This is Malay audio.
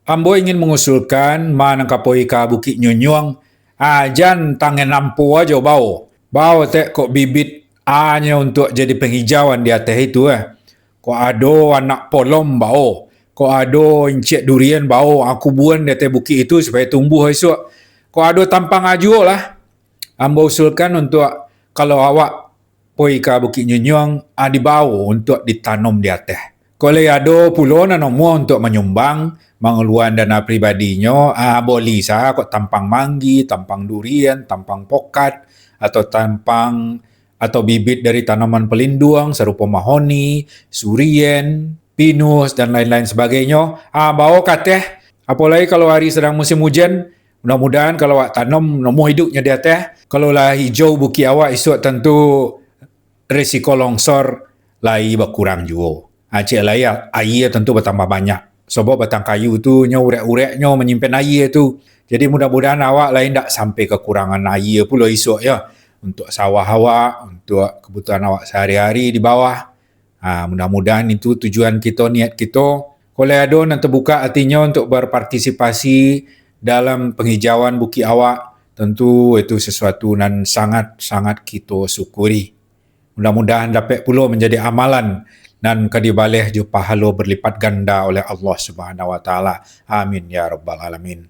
Ambo ingin mengusulkan manangkapoi ka Bukit Nyunyuang. Jan tangan nampu aja bau. Bau tek kok bibit hanya untuk jadi penghijauan di atas itu. Kok ado anak polom bau. Kok ado encik durian bau. Aku buan di atas bukit itu supaya tumbuh esok. Kok ado tampang aju lah. Ambo usulkan untuk kalau awak poi ka Bukit Nyunyuang dibau untuk ditanam di atas. Kalau ada pulau nomor untuk menyumbang mengeluarkan dana pribadinya, boleh sah kok tampang manggi, tampang durian, tampang pokat atau tampang atau bibit dari tanaman pelindung serupa mahoni, surian, pinus dan lain-lain sebagainya. Bawa kateh. Apalagi kalau hari sedang musim hujan, mudah-mudahan kalau awak tanam nomor hidupnya di atas. Kalau lah hijau bukit awak esok tentu risiko longsor lai berkurang juga. Cik lai air tentu bertambah banyak. Sebab batang kayu tu urek-ureknya menyimpan air tu. Jadi mudah-mudahan awak lain tak sampai kekurangan air pula esok ya. Untuk sawah awak, untuk kebutuhan awak sehari-hari di bawah. Mudah-mudahan itu tujuan kita, niat kita. Kalau ada yang terbuka hatinya untuk berpartisipasi dalam penghijauan bukit awak, tentu itu sesuatu yang sangat-sangat kita syukuri. Mudah-mudahan dapat pula menjadi amalan dan kadibalih ju pahala berlipat ganda oleh Allah Subhanahu wa taala. Amin ya rabbal alamin.